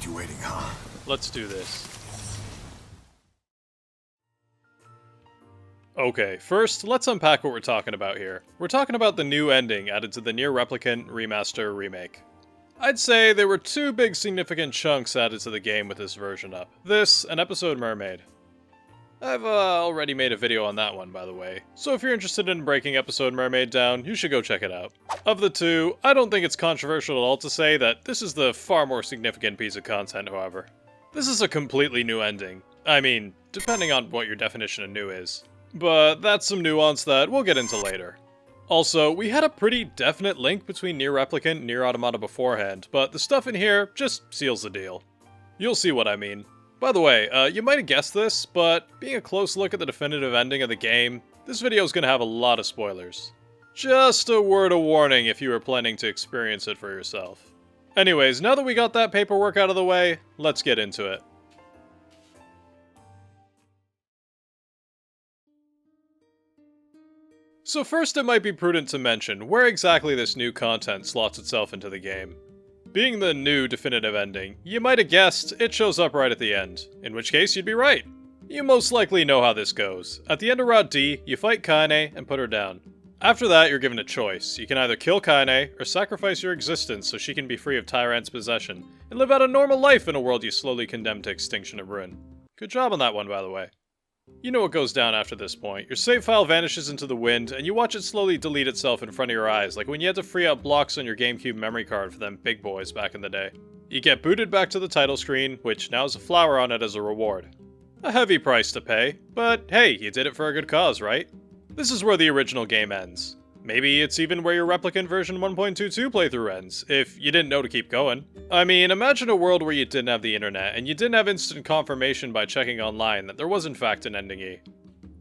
Kept you waiting, huh? Let's do this. Okay, first, let's unpack what we're talking about here. We're talking about the new ending added to the NieR Replicant Remaster Remake. I'd say there were two big significant chunks added to the game with this version up. This, and Episode Mermaid. I've already made a video on that one, by the way, so if you're interested in breaking Episode Mermaid down, you should go check it out. Of the two, I don't think it's controversial at all to say that this is the far more significant piece of content, however. This is a completely new ending. I mean, depending on what your definition of new is. But that's some nuance that we'll get into later. Also, we had a pretty definite link between NieR Replicant and NieR Automata beforehand, but the stuff in here just seals the deal. You'll see what I mean. By the way, you might have guessed this, but being a close look at the definitive ending of the game, this video is going to have a lot of spoilers. Just a word of warning if you were planning to experience it for yourself. Anyways, now that we got that paperwork out of the way, let's get into it. So first it might be prudent to mention where exactly this new content slots itself into the game. Being the new definitive ending, you might have guessed it shows up right at the end, in which case you'd be right. You most likely know how this goes. At the end of Route D, you fight Kaine and put her down. After that, you're given a choice. You can either kill Kaine, or sacrifice your existence so she can be free of Tyrant's possession, and live out a normal life in a world you slowly condemn to extinction and ruin. Good job on that one, by the way. You know what goes down after this point. Your save file vanishes into the wind, and you watch it slowly delete itself in front of your eyes, like when you had to free up blocks on your GameCube memory card for them big boys back in the day. You get booted back to the title screen, which now has a flower on it as a reward. A heavy price to pay, but hey, you did it for a good cause, right? This is where the original game ends. Maybe it's even where your Replicant version 1.22 playthrough ends, if you didn't know to keep going. I mean, imagine a world where you didn't have the internet, and you didn't have instant confirmation by checking online that there was in fact an ending E.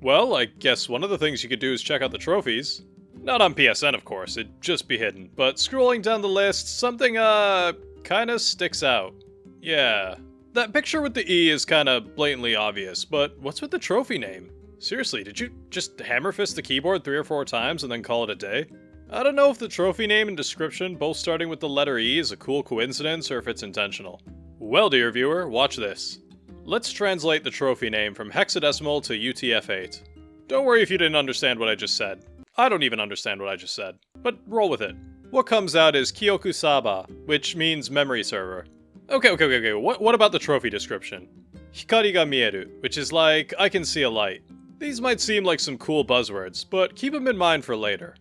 Well, I guess one of the things you could do is check out the trophies. Not on PSN, of course, it'd just be hidden, but scrolling down the list, something, kinda sticks out. Yeah. That picture with the E is kinda blatantly obvious, but what's with the trophy name? Seriously, did you just hammer fist the keyboard 3 or 4 times and then call it a day? I don't know if the trophy name and description, both starting with the letter E, is a cool coincidence or if it's intentional. Well, dear viewer, watch this. Let's translate the trophy name from hexadecimal to UTF-8. Don't worry if you didn't understand what I just said. I don't even understand what I just said, but roll with it. What comes out is Kyoku Saba, which means memory server. Okay, what about the trophy description? Hikari ga mieru, which is like, I can see a light. These might seem like some cool buzzwords, but keep them in mind for later.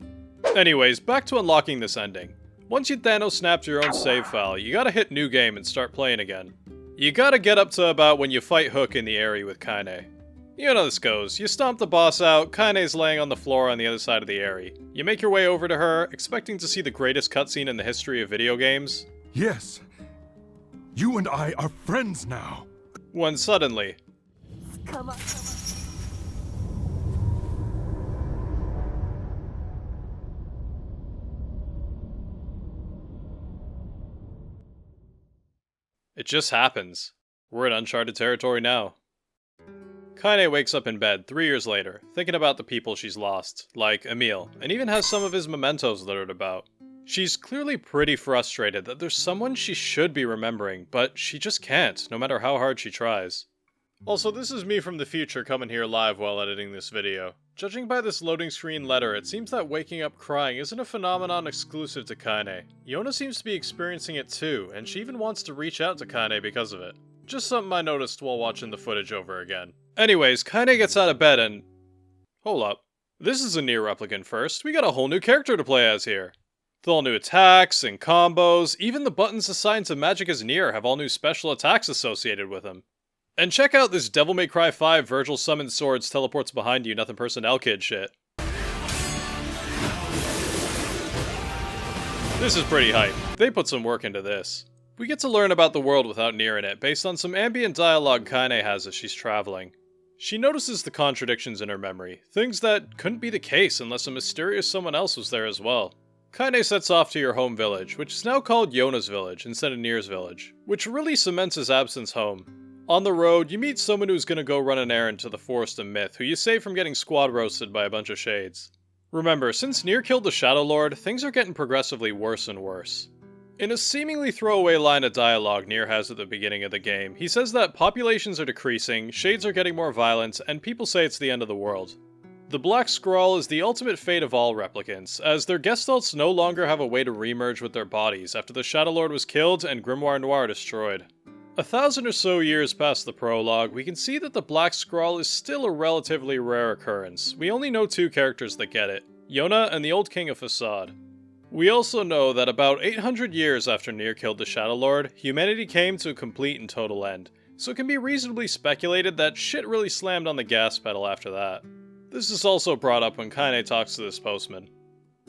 Anyways, back to unlocking this ending. Once you Thanos snapped your own save file, you gotta hit new game and start playing again. You gotta get up to about when you fight Hook in the area with Kaine. You know how this goes. You stomp the boss out, Kaine's laying on the floor on the other side of the area. You make your way over to her, expecting to see the greatest cutscene in the history of video games. Yes. You and I are friends now. When suddenly... Come on. It just happens. We're in uncharted territory now. Kaine wakes up in bed 3 years later, thinking about the people she's lost, like Emil, and even has some of his mementos littered about. She's clearly pretty frustrated that there's someone she should be remembering, but she just can't, no matter how hard she tries. Also, this is me from the future coming here live while editing this video. Judging by this loading screen letter, it seems that waking up crying isn't a phenomenon exclusive to Kaine. Yona seems to be experiencing it too, and she even wants to reach out to Kaine because of it. Just something I noticed while watching the footage over again. Anyways, Kaine gets out of bed and... Hold up. This is a NieR Replicant first. We got a whole new character to play as here. With all new attacks and combos, even the buttons assigned to Magic as NieR have all new special attacks associated with them. And check out this Devil May Cry 5 Virgil summons swords teleports behind you nothing person L-Kid shit. This is pretty hype. They put some work into this. We get to learn about the world without NieR in it based on some ambient dialogue Kaine has as she's traveling. She notices the contradictions in her memory, things that couldn't be the case unless a mysterious someone else was there as well. Kaine sets off to your home village, which is now called Yona's village instead of NieR's village, which really cements his absence home. On the road, you meet someone who's gonna go run an errand to the Forest of Myth, who you save from getting squad roasted by a bunch of shades. Remember, since NieR killed the Shadow Lord, things are getting progressively worse and worse. In a seemingly throwaway line of dialogue NieR has at the beginning of the game, he says that populations are decreasing, shades are getting more violent, and people say it's the end of the world. The Black Scrawl is the ultimate fate of all replicants, as their gestalts no longer have a way to remerge with their bodies after the Shadow Lord was killed and Grimoire NieR destroyed. 1,000 or so years past the prologue, we can see that the Black Scrawl is still a relatively rare occurrence. We only know 2 characters that get it, Yona and the Old King of Facade. We also know that about 800 years after NieR killed the Shadow Lord, humanity came to a complete and total end, so it can be reasonably speculated that shit really slammed on the gas pedal after that. This is also brought up when Kaine talks to this postman.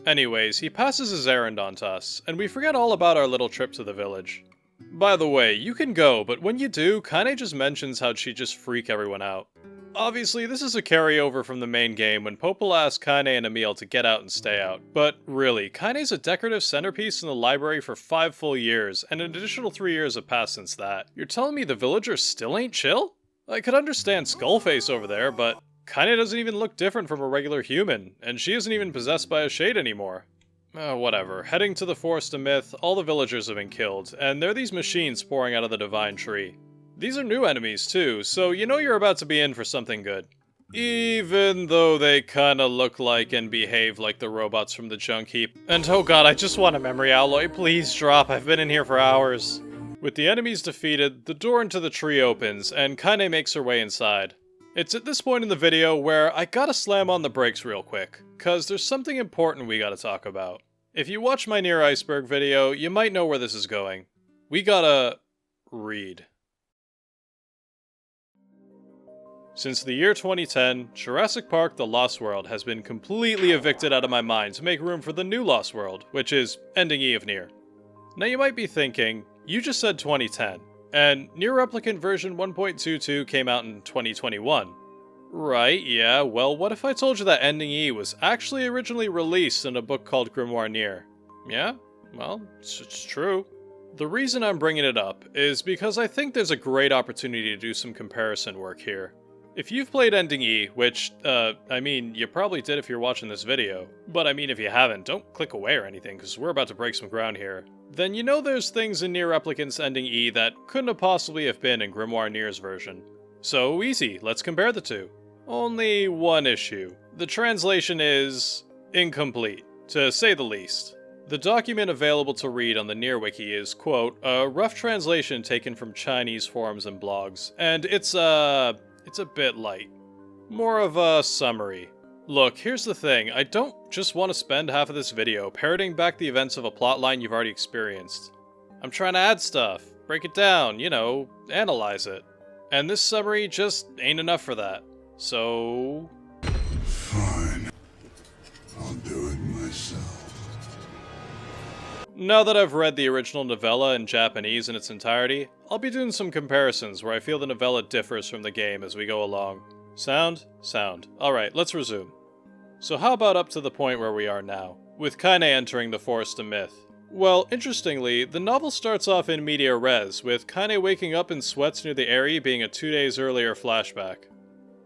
Anyways, he passes his errand on to us, and we forget all about our little trip to the village. By the way, you can go, but when you do, Kaine just mentions how she'd just freak everyone out. Obviously, this is a carryover from the main game when Popol asked Kaine and Emil to get out and stay out. But really, Kaine's a decorative centerpiece in the library for 5 full years, and an additional 3 years have passed since that. You're telling me the villagers still ain't chill? I could understand Skullface over there, but Kaine doesn't even look different from a regular human, and she isn't even possessed by a shade anymore. Whatever. Heading to the Forest of Myth, all the villagers have been killed, and there are these machines pouring out of the Divine Tree. These are new enemies too, so you know you're about to be in for something good. Even though they kinda look like and behave like the robots from the Junk Heap. And oh god, I just want a memory alloy, please drop, I've been in here for hours. With the enemies defeated, the door into the tree opens, and Kaine makes her way inside. It's at this point in the video where I gotta slam on the brakes real quick, cause there's something important we gotta talk about. If you watch my NieR Iceberg video, you might know where this is going. We gotta read. Since the year 2010, Jurassic Park The Lost World has been completely evicted out of my mind to make room for the new Lost World, which is Ending E of NieR. Now you might be thinking, you just said 2010, and NieR Replicant version 1.22 came out in 2021. Right, yeah, well what if I told you that Ending E was actually originally released in a book called Grimoire NieR? Yeah, well, it's true. The reason I'm bringing it up is because I think there's a great opportunity to do some comparison work here. If you've played Ending E, which, I mean, you probably did if you're watching this video, but I mean if you haven't, don't click away or anything, because we're about to break some ground here, then you know there's things in NieR Replicant's Ending E that couldn't have possibly have been in Grimoire NieR's version. So easy, let's compare the two. Only one issue. The translation is incomplete, to say the least. The document available to read on the NieR Wiki is, quote, a rough translation taken from Chinese forums and blogs, and it's a bit light. More of a summary. Look, here's the thing, I don't just want to spend half of this video parroting back the events of a plotline you've already experienced. I'm trying to add stuff, break it down, you know, analyze it. And this summary just ain't enough for that. So... Fine. I'll do it myself. Now that I've read the original novella in Japanese in its entirety, I'll be doing some comparisons where I feel the novella differs from the game as we go along. Sound? Sound. Alright, let's resume. So how about up to the point where we are now, with Kaine entering the Forest of Myth? Well, interestingly, the novel starts off in media res, with Kaine waking up in sweats near the Eyrie being a 2 days earlier flashback.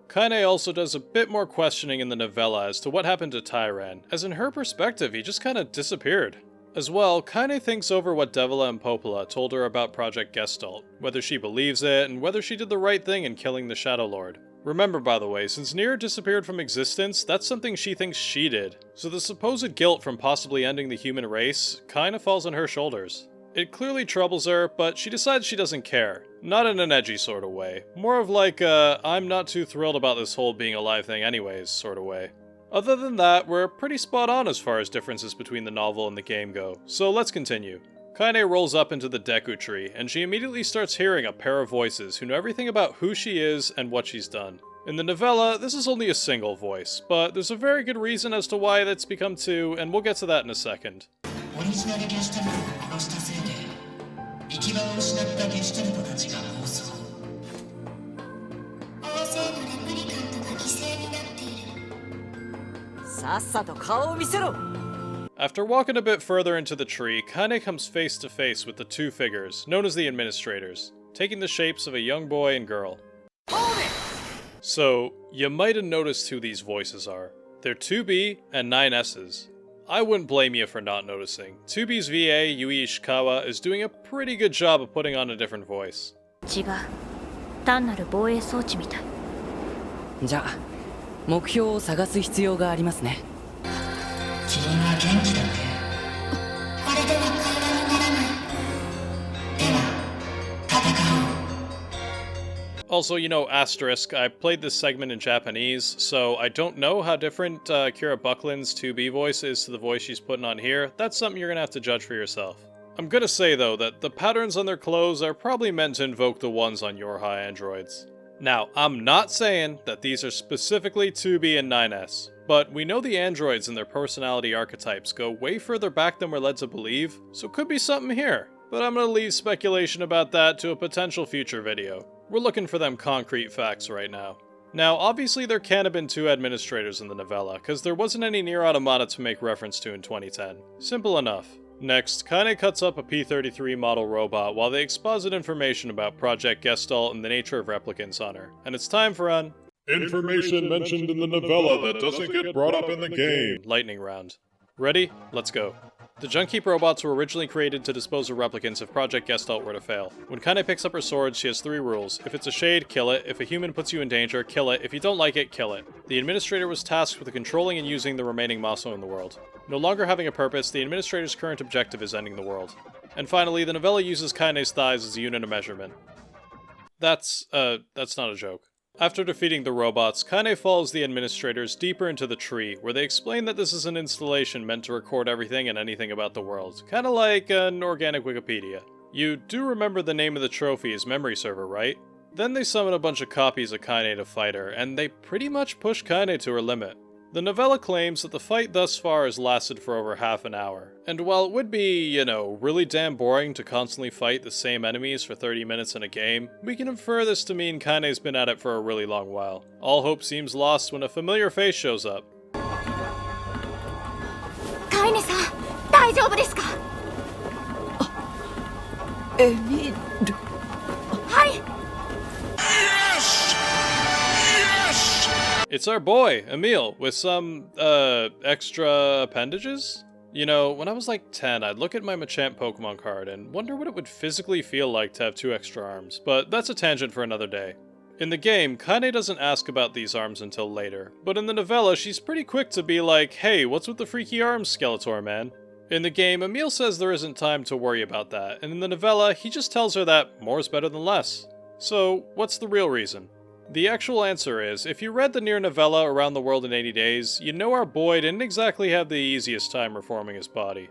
Kaine also does a bit more questioning in the novella as to what happened to Tyran, as in her perspective he just kinda disappeared. As well, Kaine thinks over what Devila and Popola told her about Project Gestalt, whether she believes it, and whether she did the right thing in killing the Shadow Lord. Remember, by the way, since NieR disappeared from existence, that's something she thinks she did, so the supposed guilt from possibly ending the human race kinda falls on her shoulders. It clearly troubles her, but she decides she doesn't care. Not in an edgy sort of way, more of like a I'm not too thrilled about this whole being alive thing anyways sort of way. Other than that, we're pretty spot on as far as differences between the novel and the game go, so let's continue. Kaine rolls up into the Deku Tree, and she immediately starts hearing a pair of voices who know everything about who she is and what she's done. In the novella, this is only a single voice, but there's a very good reason as to why that's become two, and we'll get to that in a second. After walking a bit further into the tree, Kaine comes face to face with the two figures, known as the Administrators, taking the shapes of a young boy and girl. So, you might have noticed who these voices are. They're 2B and 9S's. I wouldn't blame you for not noticing. 2B's VA, Yui Ishikawa, is doing a pretty good job of putting on a different voice. 違う。単なる防衛装置みたい。じゃあ、目標を探す必要がありますね。君は元気だね。これでは会話にならない。では、戦おう。Also, you know, asterisk, I played this segment in Japanese, so I don't know how different Kira Buckland's 2B voice is to the voice she's putting on here. That's something you're gonna have to judge for yourself. I'm gonna say, though, that the patterns on their clothes are probably meant to invoke the ones on your high androids. Now, I'm not saying that these are specifically 2B and 9S, but we know the androids and their personality archetypes go way further back than we're led to believe, so could be something here. But I'm gonna leave speculation about that to a potential future video. We're looking for them concrete facts right now. Now, obviously there can't have been two administrators in the novella, because there wasn't any NieR Automata to make reference to in 2010. Simple enough. Next, Kaine cuts up a P-33 model robot while they exposit information about Project Gestalt and the nature of replicants on her. And it's time for an Information mentioned in the novella that doesn't get brought up in the game. lightning round. Ready? Let's go. The Junkeep robots were originally created to dispose of replicants if Project Gestalt were to fail. When Kaine picks up her sword, she has 3 rules. If it's a shade, kill it. If a human puts you in danger, kill it. If you don't like it, kill it. The Administrator was tasked with controlling and using the remaining Maso in the world. No longer having a purpose, the Administrator's current objective is ending the world. And finally, the novella uses Kaine's thighs as a unit of measurement. That's not a joke. After defeating the robots, Kaine follows the administrators deeper into the tree, where they explain that this is an installation meant to record everything and anything about the world, kinda like an organic Wikipedia. You do remember the name of the trophy is Memory Server, right? Then they summon a bunch of copies of Kaine to fight her, and they pretty much push Kaine to her limit. The novella claims that the fight thus far has lasted for over half an hour, and while it would be, you know, really damn boring to constantly fight the same enemies for 30 minutes in a game, we can infer this to mean Kaine's been at it for a really long while. All hope seems lost when a familiar face shows up. カイネさん、大丈夫ですか？エミル。はい。 It's our boy, Emil, with some, extra appendages? You know, when I was like 10, I'd look at my Machamp Pokemon card and wonder what it would physically feel like to have 2 extra arms, but that's a tangent for another day. In the game, Kaine doesn't ask about these arms until later, but in the novella, she's pretty quick to be like, hey, what's with the freaky arms, Skeletor, man? In the game, Emil says there isn't time to worry about that, and in the novella, he just tells her that more's better than less. So, what's the real reason? The actual answer is, if you read the NieR novella Around the World in 80 Days, you know our boy didn't exactly have the easiest time reforming his body.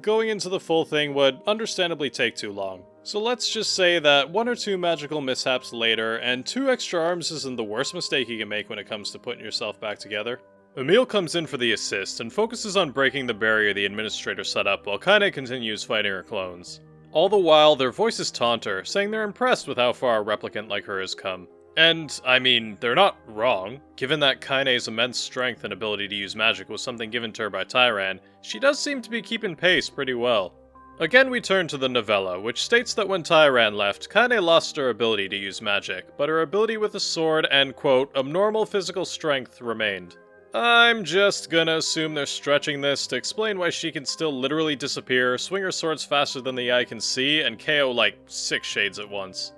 Going into the full thing would understandably take too long. So let's just say that 1 or 2 magical mishaps later, and 2 extra arms isn't the worst mistake you can make when it comes to putting yourself back together. Emil comes in for the assist and focuses on breaking the barrier the administrator set up while Kaine continues fighting her clones. All the while, their voices taunt her, saying they're impressed with how far a replicant like her has come. And, I mean, they're not wrong. Given that Kaine's immense strength and ability to use magic was something given to her by Tyran, she does seem to be keeping pace pretty well. Again, we turn to the novella, which states that when Tyran left, Kaine lost her ability to use magic, but her ability with a sword and, quote, abnormal physical strength remained. I'm just gonna assume they're stretching this to explain why she can still literally disappear, swing her swords faster than the eye can see, and KO like 6 shades at once.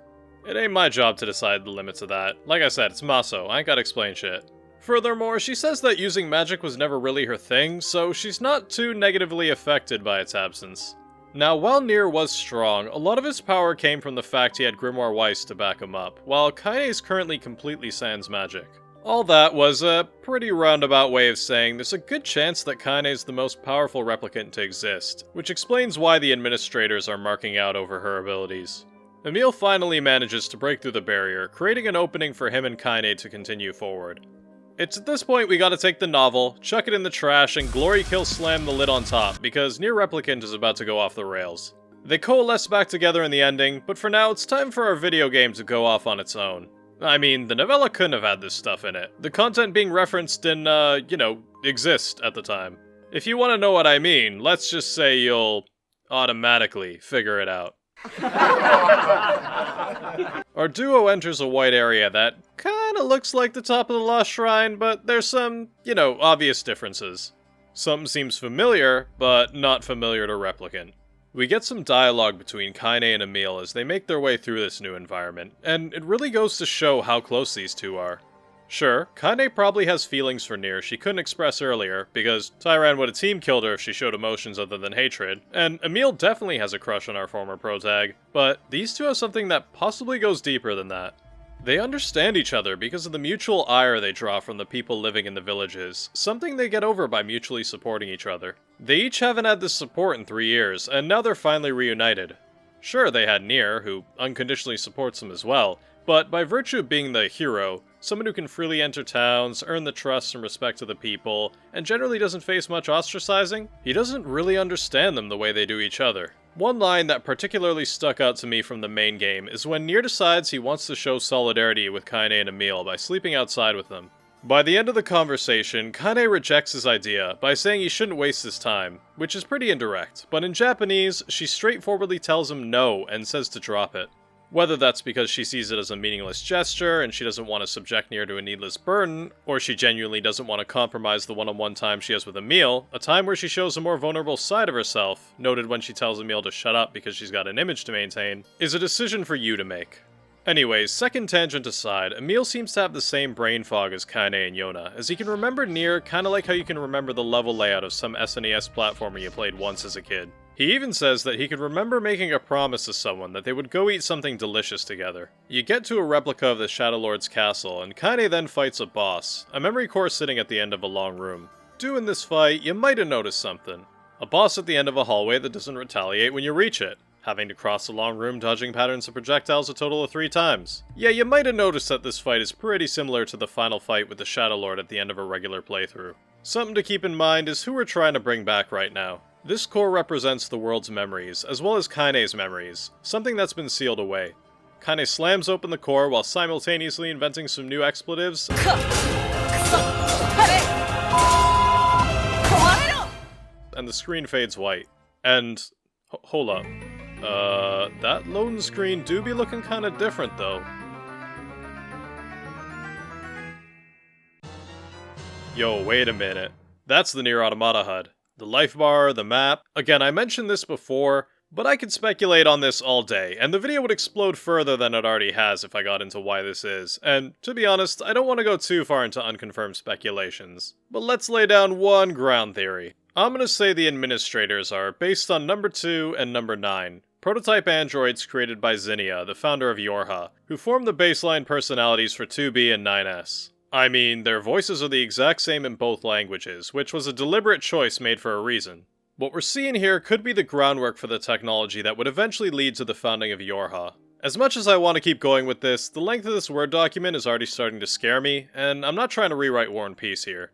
It ain't my job to decide the limits of that. Like I said, it's Maso, I ain't gotta explain shit. Furthermore, she says that using magic was never really her thing, so she's not too negatively affected by its absence. Now, while NieR was strong, a lot of his power came from the fact he had Grimoire Weiss to back him up, while Kaine is currently completely sans magic. All that was a pretty roundabout way of saying there's a good chance that Kaine is the most powerful replicant to exist, which explains why the administrators are marking out over her abilities. Emil finally manages to break through the barrier, creating an opening for him and Kaine to continue forward. It's at this point we gotta take the novel, chuck it in the trash, and glory kill slam the lid on top, because NieR Replicant is about to go off the rails. They coalesce back together in the ending, but for now it's time for our video game to go off on its own. I mean, the novella couldn't have had this stuff in it. The content being referenced didn't, exist at the time. If you want to know what I mean, let's just say you'll automatically figure it out. Our duo enters a white area that kinda looks like the top of the Lost Shrine, but there's some, obvious differences. Something seems familiar, but not familiar to Replicant. We get some dialogue between Kaine and Emil as they make their way through this new environment, and it really goes to show how close these two are. Sure, Kaine probably has feelings for NieR she couldn't express earlier, because Tyran would have team killed her if she showed emotions other than hatred, and Emil definitely has a crush on our former protag, but these two have something that possibly goes deeper than that. They understand each other because of the mutual ire they draw from the people living in the villages, something they get over by mutually supporting each other. They each haven't had this support in 3 years, and now they're finally reunited. Sure, they had NieR, who unconditionally supports them as well, but by virtue of being the hero, someone who can freely enter towns, earn the trust and respect of the people, and generally doesn't face much ostracizing, he doesn't really understand them the way they do each other. One line that particularly stuck out to me from the main game is when NieR decides he wants to show solidarity with Kaine and Emil by sleeping outside with them. By the end of the conversation, Kaine rejects his idea by saying he shouldn't waste his time, which is pretty indirect, but in Japanese, she straightforwardly tells him no and says to drop it. Whether that's because she sees it as a meaningless gesture and she doesn't want to subject NieR to a needless burden, or she genuinely doesn't want to compromise the one-on-one time she has with Emil, a time where she shows a more vulnerable side of herself, noted when she tells Emil to shut up because she's got an image to maintain, is a decision for you to make. Anyways, second tangent aside, Emil seems to have the same brain fog as Kaine and Yona, as he can remember NieR kinda like how you can remember the level layout of some SNES platformer you played once as a kid. He even says that he could remember making a promise to someone that they would go eat something delicious together. You get to a replica of the Shadow Lord's castle, and Kaine then fights a boss, a memory core sitting at the end of a long room. Doing this fight, you might have noticed something. A boss at the end of a hallway that doesn't retaliate when you reach it, having to cross a long room dodging patterns of projectiles a total of 3 times. Yeah, you might have noticed that this fight is pretty similar to the final fight with the Shadow Lord at the end of a regular playthrough. Something to keep in mind is who we're trying to bring back right now. This core represents the world's memories, as well as Kaine's memories, something that's been sealed away. Kaine slams open the core while simultaneously inventing some new expletives, and the screen fades white. And, hold up. That loading screen do be looking kinda different though. Yo, wait a minute. That's the NieR Automata HUD. The life bar, the map. Again, I mentioned this before, but I could speculate on this all day, and the video would explode further than it already has if I got into why this is. And, to be honest, I don't want to go too far into unconfirmed speculations. But let's lay down one ground theory. I'm gonna say the administrators are based on number 2 and number 9, prototype androids created by Zinnia, the founder of Yorha, who formed the baseline personalities for 2B and 9S. I mean, their voices are the exact same in both languages, which was a deliberate choice made for a reason. What we're seeing here could be the groundwork for the technology that would eventually lead to the founding of Yorha. As much as I want to keep going with this, the length of this Word document is already starting to scare me, and I'm not trying to rewrite War and Peace here.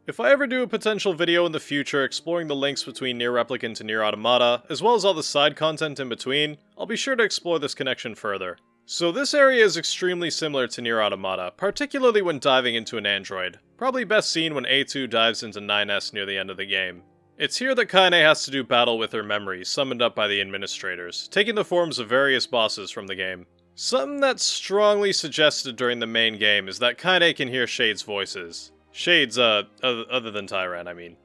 If I ever do a potential video in the future exploring the links between NieR Replicant and NieR Automata, as well as all the side content in between, I'll be sure to explore this connection further. So this area is extremely similar to NieR Automata, particularly when diving into an android. Probably best seen when A2 dives into 9S near the end of the game. It's here that Kaine has to do battle with her memories, summoned up by the administrators, taking the forms of various bosses from the game. Something that's strongly suggested during the main game is that Kaine can hear Shade's voices. Shade's, other than Tyran, I mean.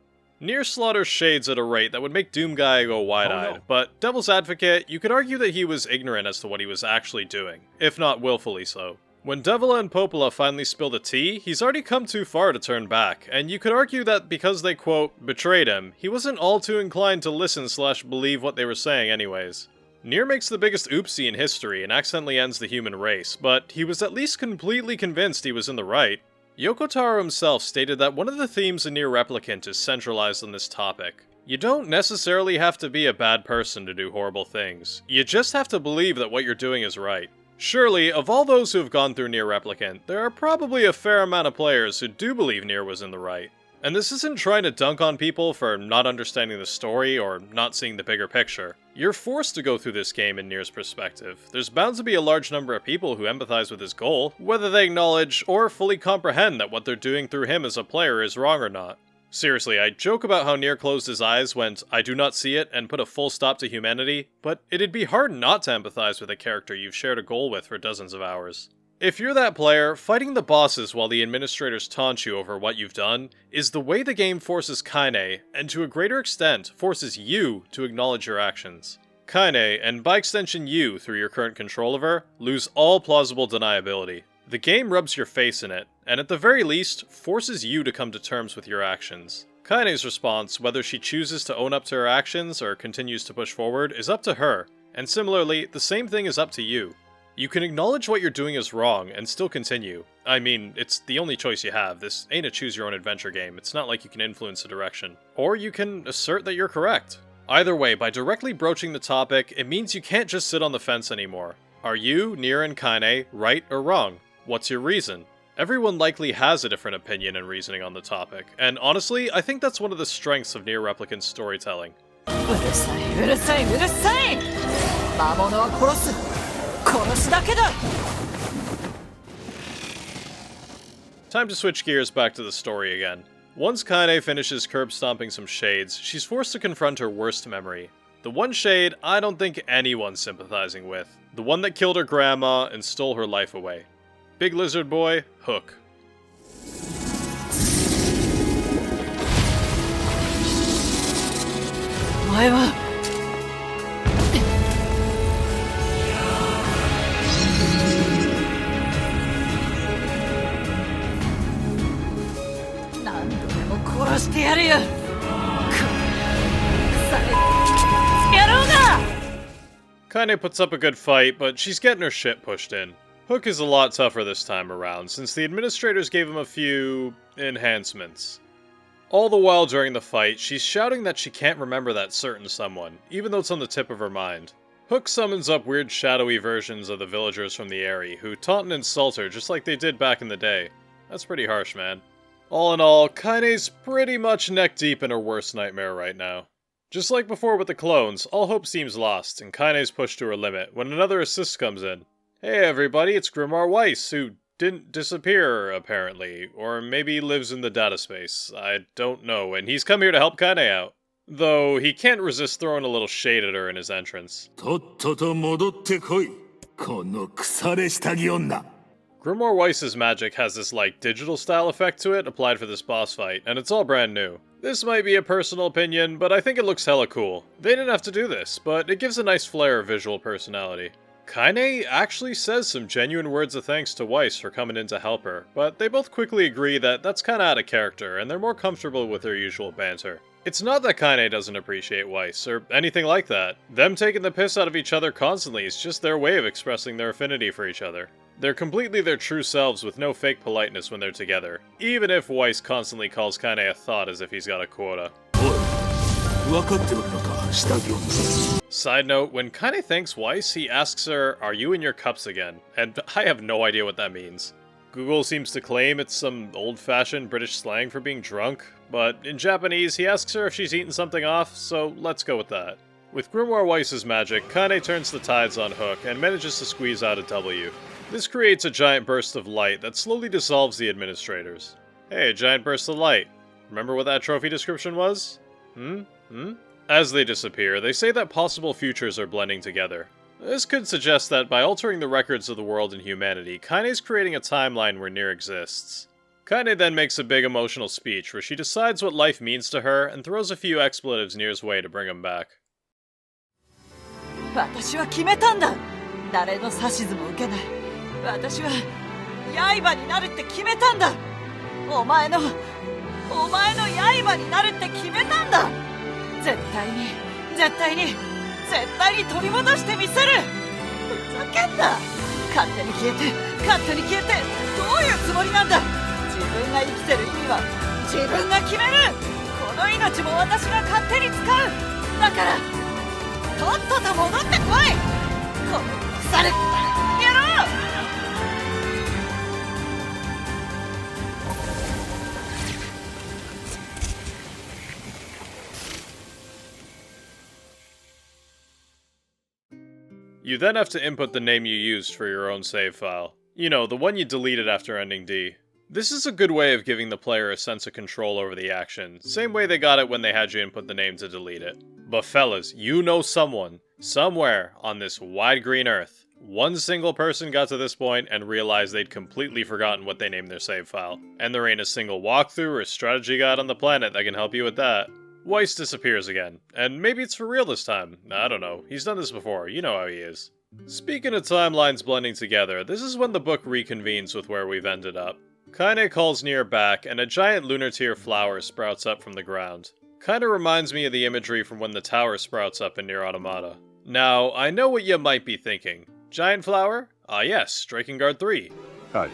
NieR slaughters Shades at a rate that would make Doomguy go wide-eyed, but devil's advocate, you could argue that he was ignorant as to what he was actually doing, if not willfully so. When Devila and Popola finally spill the tea, he's already come too far to turn back, and you could argue that because they, quote, betrayed him, he wasn't all too inclined to listen/believe what they were saying anyways. NieR makes the biggest oopsie in history and accidentally ends the human race, but he was at least completely convinced he was in the right. Yoko Taro himself stated that one of the themes in NieR Replicant is centralized on this topic. You don't necessarily have to be a bad person to do horrible things. You just have to believe that what you're doing is right. Surely, of all those who have gone through NieR Replicant, there are probably a fair amount of players who do believe NieR was in the right. And this isn't trying to dunk on people for not understanding the story or not seeing the bigger picture. You're forced to go through this game in NieR's perspective. There's bound to be a large number of people who empathize with his goal, whether they acknowledge or fully comprehend that what they're doing through him as a player is wrong or not. Seriously, I joke about how NieR closed his eyes, went, "I do not see it," and put a full stop to humanity, but it'd be hard not to empathize with a character you've shared a goal with for dozens of hours. If you're that player, fighting the bosses while the administrators taunt you over what you've done is the way the game forces Kaine, and to a greater extent, forces you to acknowledge your actions. Kaine, and by extension you through your current control of her, lose all plausible deniability. The game rubs your face in it, and at the very least, forces you to come to terms with your actions. Kaine's response, whether she chooses to own up to her actions or continues to push forward, is up to her, and similarly, the same thing is up to you. You can acknowledge what you're doing is wrong and still continue. I mean, it's the only choice you have. This ain't a choose-your-own-adventure game. It's not like you can influence the direction. Or you can assert that you're correct. Either way, by directly broaching the topic, it means you can't just sit on the fence anymore. Are you, NieR and Kaine, right or wrong? What's your reason? Everyone likely has a different opinion and reasoning on the topic, and honestly, I think that's one of the strengths of NieR Replicant's storytelling. Time to switch gears back to the story again. Once Kaine finishes curb stomping some shades, she's forced to confront her worst memory. The one shade I don't think anyone's sympathizing with. The one that killed her grandma and stole her life away. Big lizard boy, Hook. Kaine puts up a good fight, but she's getting her shit pushed in. Hook is a lot tougher this time around, since the administrators gave him a few enhancements. All the while during the fight, she's shouting that she can't remember that certain someone, even though it's on the tip of her mind. Hook summons up weird shadowy versions of the villagers from the area, who taunt and insult her just like they did back in the day. That's pretty harsh, man. All in all, Kaine's pretty much neck deep in her worst nightmare right now. Just like before with the clones, all hope seems lost, and Kaine's pushed to her limit when another assist comes in. Hey everybody, it's Grimoire Weiss, who didn't disappear, apparently. Or maybe lives in the data space. I don't know, and he's come here to help Kaine out. Though, he can't resist throwing a little shade at her in his entrance. Grimoire Weiss's magic has this, digital style effect to it applied for this boss fight, and it's all brand new. This might be a personal opinion, but I think it looks hella cool. They didn't have to do this, but it gives a nice flair of visual personality. Kaine actually says some genuine words of thanks to Weiss for coming in to help her, but they both quickly agree that that's kinda out of character, and they're more comfortable with their usual banter. It's not that Kaine doesn't appreciate Weiss, or anything like that. Them taking the piss out of each other constantly is just their way of expressing their affinity for each other. They're completely their true selves with no fake politeness when they're together, even if Weiss constantly calls Kaine a thought as if he's got a quota. Side note, when Kaine thanks Weiss, he asks her, "Are you in your cups again?" And I have no idea what that means. Google seems to claim it's some old-fashioned British slang for being drunk, but in Japanese he asks her if she's eaten something off, so let's go with that. With Grimoire Weiss's magic, Kaine turns the tides on Hook and manages to squeeze out a W. This creates a giant burst of light that slowly dissolves the administrators. Hey, a giant burst of light. Remember what that trophy description was? As they disappear, they say that possible futures are blending together. This could suggest that by altering the records of the world and humanity, Kaine's creating a timeline where NieR exists. Kaine then makes a big emotional speech where she decides what life means to her and throws a few expletives NieR's way to bring him back. 私は決めたんだ。誰の指図も受けない。私は刃になるって決めたんだ。お前の刃になるって決めたんだ。絶対に取り戻してみせる。ふざけんな。勝手に消えてどういうつもりなんだ。自分が生きてる意味は自分が決める。この命も私が勝手に使う。だからとっとと戻ってこい。この腐れ野郎。You then have to input the name you used for your own save file. You know, the one you deleted after ending D. This is a good way of giving the player a sense of control over the action, same way they got it when they had you input the name to delete it. But fellas, you know someone, somewhere on this wide green earth, One single person got to this point and realized they'd completely forgotten what they named their save file. And there ain't a single walkthrough or strategy guide on the planet that can help you with that. Weiss disappears again, and maybe it's for real this time. I don't know, he's done this before, you know how he is. Speaking of timelines blending together, this is when the book reconvenes with where we've ended up. Kaine calls NieR back, and a giant lunar tier flower sprouts up from the ground. Kinda reminds me of the imagery from when the tower sprouts up in NieR Automata. Now, I know what you might be thinking. Giant flower? Ah yes, Drakengard 3. Oh yeah,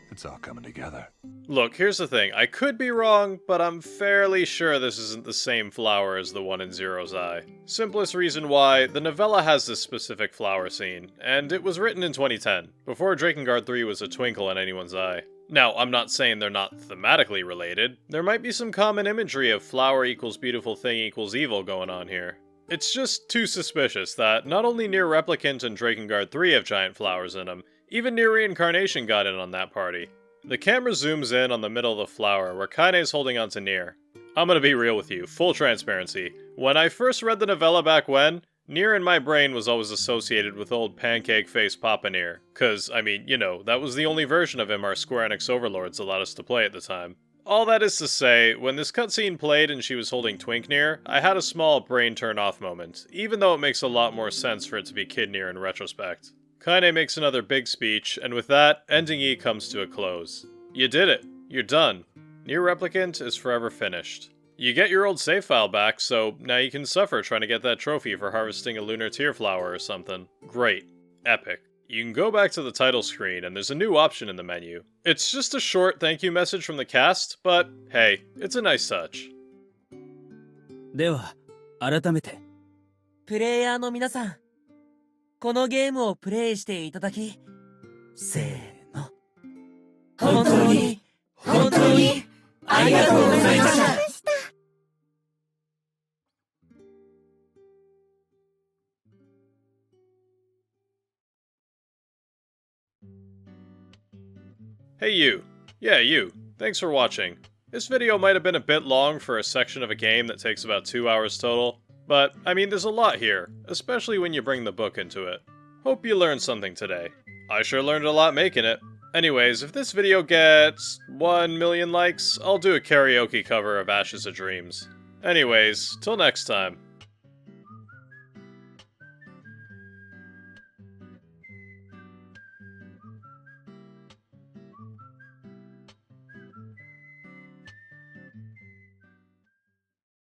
it's all coming together. Look, here's the thing, I could be wrong, but I'm fairly sure this isn't the same flower as the one in Zero's Eye. Simplest reason why, the novella has this specific flower scene, and it was written in 2010, before Drakengard 3 was a twinkle in anyone's eye. Now, I'm not saying they're not thematically related. There might be some common imagery of flower equals beautiful thing equals evil going on here. It's just too suspicious that not only NieR Replicant and Drakengard 3 have giant flowers in them, even NieR Reincarnation got in on that party. The camera zooms in on the middle of the flower where Kaine's holding onto NieR. I'm gonna be real with you, full transparency. When I first read the novella back when, NieR in my brain was always associated with old pancake-faced Papa NieR. Cause, I mean, you know, that was the only version of him our Square Enix overlords allowed us to play at the time. All that is to say, when this cutscene played and she was holding Twink NieR, I had a small brain turn-off moment, even though it makes a lot more sense for it to be Kid NieR in retrospect. Kaine makes another big speech, and with that, Ending E comes to a close. You did it. You're done. NieR Replicant is forever finished. You get your old save file back, so now you can suffer trying to get that trophy for harvesting a lunar tier flower or something. Great. Epic. You can go back to the title screen, and there's a new option in the menu. It's just a short thank you message from the cast, but hey, it's a nice touch. では、改めて。プレイヤーの皆さん、このゲームをプレイしていただき、せーの。本当に、本当に、ありがとうございました。Hey you. Yeah, you. Thanks for watching. This video might have been a bit long for a section of a game that takes about 2 hours total, but, I mean, there's a lot here, especially when you bring the book into it. Hope you learned something today. I sure learned a lot making it. Anyways, if this video gets 1 million likes, I'll do a karaoke cover of Ashes of Dreams. Anyways, till next time.